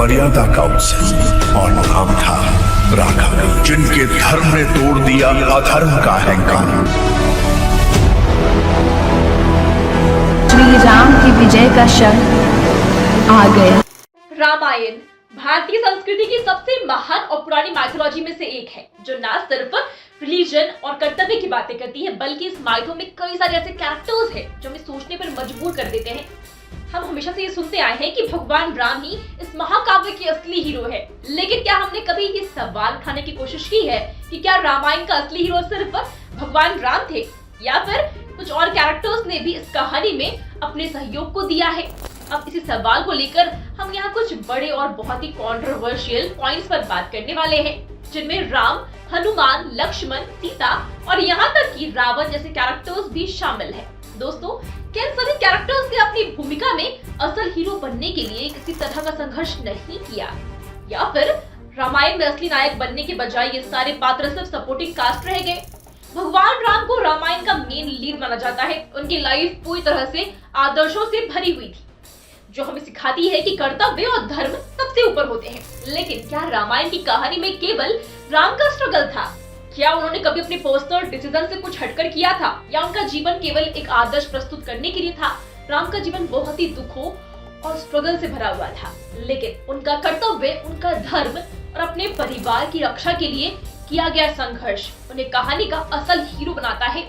मर्यादा का उत्सव और नाम था राघव, जिनके धर्म ने तोड़ दिया अधर्म का अहंकार। श्री राम की विजय का क्षण आ गया। रामायण भारतीय संस्कृति की सबसे महान और पुरानी माइथोलॉजी में से एक है, जो ना सिर्फ रिलीजन और कर्तव्य की बातें करती है, बल्कि इस माइथो में कई सारे ऐसे कैरेक्टर्स हैं जो हमें सोचने पर मजबूर कर देते हैं। हम हमेशा से ये सुनते आए हैं कि भगवान राम ही इस महाकाव्य के असली हीरो है, लेकिन क्या हमने कभी ये सवाल उठाने की कोशिश की है कि क्या रामायण का असली हीरो सिर्फ भगवान राम थे, या फिर कुछ और कैरेक्टर्स ने भी इस कहानी में अपने सहयोग को दिया है? अब इसी सवाल को लेकर हम यहाँ कुछ बड़े और बहुत ही कंट्रोवर्शियल पॉइंट्स पर बात करने वाले हैं, जिनमें राम, हनुमान, लक्ष्मण, सीता और यहाँ तक कि रावण जैसे कैरेक्टर्स भी शामिल हैं। दोस्तों, क्या इन सभी कैरेक्टर्स ने अपनी भूमिका में असल हीरो बनने के लिए किसी तरह का संघर्ष नहीं किया, या फिर रामायण में असली नायक बनने के बजाय ये सारे पात्र सिर्फ सपोर्टिंग कास्ट रह गए? भगवान राम को रामायण का मेन लीड माना जाता है। उनकी लाइफ पूरी तरह से आदर्शों से भरी हुई थी, जो हमें सिखाती है कि कर्तव्य और धर्म सबसे ऊपर होते हैं। लेकिन क्या रामायण की कहानी में केवल राम का स्ट्रगल था? क्या उन्होंने कभी अपने पर्सनल डिसीजन से कुछ हटकर किया था, या उनका जीवन केवल एक आदर्श प्रस्तुत करने के लिए था? राम का जीवन बहुत ही दुखों और स्ट्रगल से भरा हुआ था, लेकिन उनका कर्तव्य, उनका धर्म और अपने परिवार की रक्षा के लिए किया गया संघर्ष उन्हें कहानी का असल हीरो बनाता है।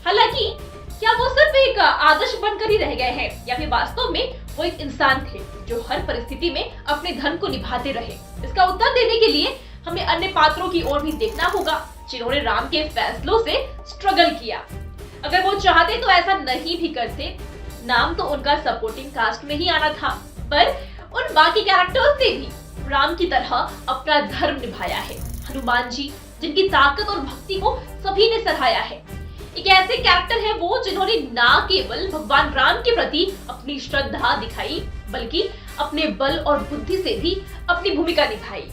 हालांकि क्या वो सिर्फ एक आदर्श बनकर ही रह गए हैं, या फिर वास्तव में वो एक इंसान थे जो हर परिस्थिति में अपने धर्म को निभाते रहे? इसका उत्तर देने के लिए हमें अन्य पात्रों की ओर भी देखना होगा, जिन्होंने राम के फैसलों से स्ट्रगल किया। अगर वो चाहते तो ऐसा नहीं भी करते। नाम तो उनका सपोर्टिंग कास्ट में ही आना था, पर उन बाकी कैरेक्टर्स ने भी राम की तरह अपना धर्म निभाया है। हनुमान जी, जिनकी ताकत और भक्ति को सभी ने सराहाया है। एक ऐसे कैरेक्टर है वो जिन्होंने ना केवल भगवान राम के प्रति अपनी श्रद्धा दिखाई, बल्कि अपने बल और बुद्धि से भी अपनी भूमिका निभाई।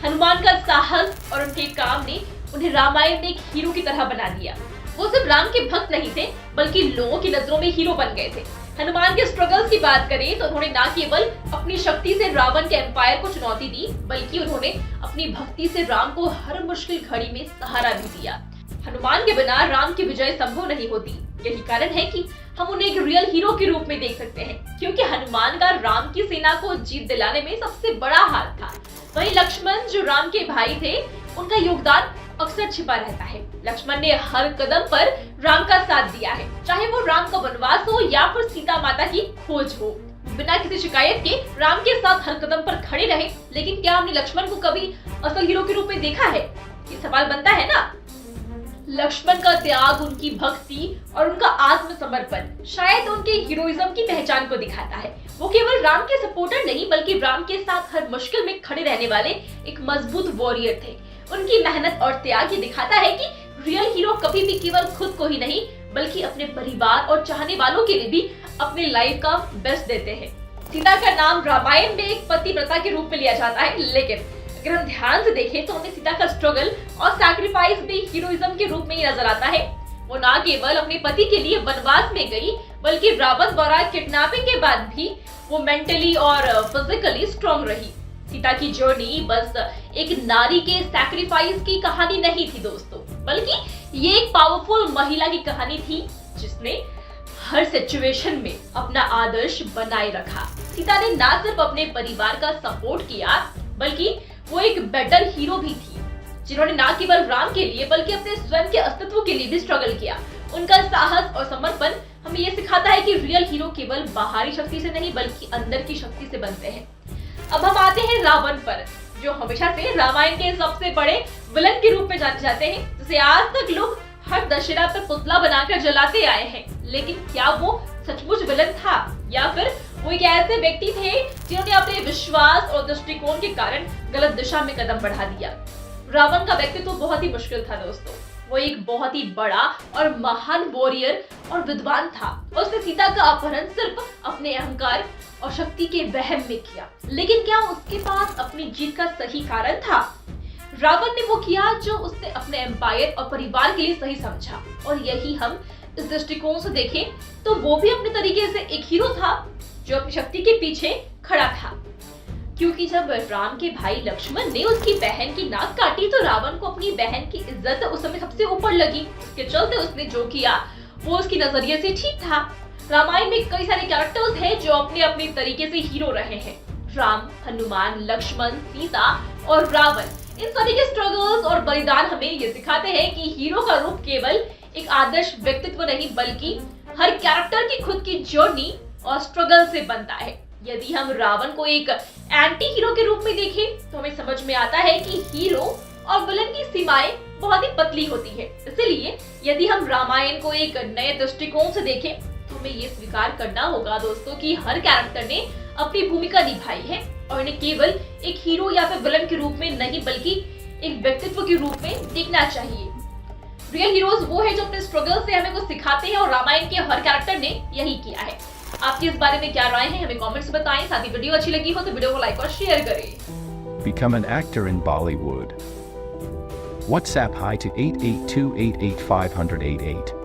हनुमान का साहस और उनके काम ने उन्हें रामायण में एक हीरो की तरह बना दिया। वो सिर्फ राम के भक्त नहीं थे, बल्कि लोगों की नजरों में हीरो बन गए थे। हनुमान के स्ट्रगल्स की बात करें तो उन्होंने न केवल अपनी शक्ति से रावण के एम्पायर को चुनौती दी, बल्कि उन्होंने अपनी भक्ति से राम को हर मुश्किल घड़ी में सहारा भी दिया। हनुमान के बिना राम की विजय संभव नहीं होती। यही कारण है कि हम उन्हें एक रियल हीरो के रूप में देख सकते हैं, क्योंकि हनुमान का राम की सेना को जीत दिलाने में सबसे बड़ा हाथ था। वहीं लक्ष्मण, जो राम के भाई थे, उनका योगदान अक्सर छिपा रहता है। लक्ष्मण ने हर कदम पर राम का साथ दिया है, चाहे वो राम का वनवास हो या फिर सीता माता की खोज हो। बिना किसी शिकायत के राम के साथ हर कदम पर खड़े रहे। लेकिन क्या हमने लक्ष्मण को कभी असल हीरो के रूप में देखा है? ये सवाल बनता है ना। लक्ष्मण का त्याग, उनकी भक्ति और उनका आत्मसमर्पण शायद उनके हीरोइज्म की पहचान को दिखाता है। वो केवल राम के सपोर्टर नहीं, बल्कि राम के साथ हर मुश्किल में खड़े रहने वाले एक मजबूत वॉरियर थे। उनकी मेहनत और त्याग ये दिखाता है कि रियल हीरो कभी भी केवल खुद को ही नहीं, बल्कि अपने परिवार और चाहने वालों के लिए भी अपने लाइफ का बेस्ट देते हैं। सीता का नाम रामायण में एक पतिव्रता के रूप में लिया जाता है, लेकिन अगर हम ध्यान से देखें तो हमें सीता का स्ट्रगल और सैक्रिफाइस भी हीरोइज्म के रूप में ही नजर आता है। वो ना केवल अपने पति के लिए वनवास में गई, बल्कि रावण द्वारा किडनैपिंग के बाद भी वो मेंटली और फिजिकली स्ट्रॉन्ग रही। सीता की जर्नी बस एक नारी के सैक्रिफाइस की कहानी नहीं थी दोस्तों, बल्कि ये एक पावरफुल महिला की कहानी थी, जिसने हर सिचुएशन में अपना आदर्श बनाए रखा। सीता ने ना सिर्फ अपने परिवार का सपोर्ट किया, बल्कि वो एक बेटर हीरो भी थी, जिन्होंने ना केवल राम के लिए बल्कि अपने स्वयं के अस्तित्व के लिए भी स्ट्रगल किया। उनका साहस और समर्पण हमें ये सिखाता है कि रियल हीरो केवल बाहरी शक्ति से नहीं, बल्कि अंदर की शक्ति से बनते हैं। अब हम आते हैं रावण पर, जो हमेशा से रामायण के सबसे बड़े विलन के रूप में जाने जाते हैं, जिसे आज तक लोग हर दशहरा पर पुतला बनाकर जलाते आए हैं। लेकिन क्या वो सचमुच विलन था, या फिर वो एक ऐसे व्यक्ति थे जिन्होंने अपने विश्वास और दृष्टिकोण के कारण गलत दिशा में कदम बढ़ा दिया? रावण का व्यक्तित्व तो बहुत ही मुश्किल था दोस्तों। वो एक बहुत ही बड़ा और महान वॉरियर और विद्वान था। उसने सीता का अपहरण सिर्फ अपने अहंकार और शक्ति के वहम में किया। लेकिन क्या उसके पास अपनी जीत का सही कारण था? रावण ने वो किया जो उसने अपने एम्पायर और परिवार के लिए सही समझा, और यही हम इस दृष्टिकोण से देखें तो वो भी अपने तरीके से एक हीरो था, जो अपनी शक्ति के पीछे खड़ा था। क्योंकि जब राम के भाई लक्ष्मण ने उसकी बहन की नाक काटी तो रावण को अपनी बहन की इज्जत उस समय सबसे ऊपर लगी। इसके चलते उसने जो किया वो उसकी नजरिए से ठीक था। रामायण में कई सारे कैरेक्टर्स हैं जो अपने अपने तरीके से हीरो रहे हैं। राम, हनुमान, लक्ष्मण, सीता और रावण, इन सभी के स्ट्रगल्स और बलिदान हमें ये सिखाते हैं कि हीरो का रूप केवल एक आदर्श व्यक्तित्व नहीं बल्कि हर कैरेक्टर की खुद की जर्नी और स्ट्रगल से बनता है। यदि हम रावण को एक एंटी हीरो के रूप में देखें तो हमें समझ में आता है कि हीरो और विलन की सीमाएं बहुत ही पतली होती है। इसलिए यदि हम रामायण को एक नए दृष्टिकोण से देखें तो हमें ये स्वीकार करना होगा दोस्तों कि हर कैरेक्टर ने अपनी भूमिका निभाई है और इन्हें केवल एक हीरो या फिर विलन के रूप में नहीं बल्कि एक व्यक्तित्व के रूप में देखना चाहिए। रियल हीरोज वो है जो अपने स्ट्रगल से हमें कुछ सिखाते हैं और रामायण के हर कैरेक्टर ने यही किया है। आपकी इस बारे में क्या राय है हमें कमेंट्स में बताएं। साथ ही वीडियो अच्छी लगी हो तो वीडियो को लाइक और शेयर करें। Become an actor in Bollywood. WhatsApp hi to 8828850088.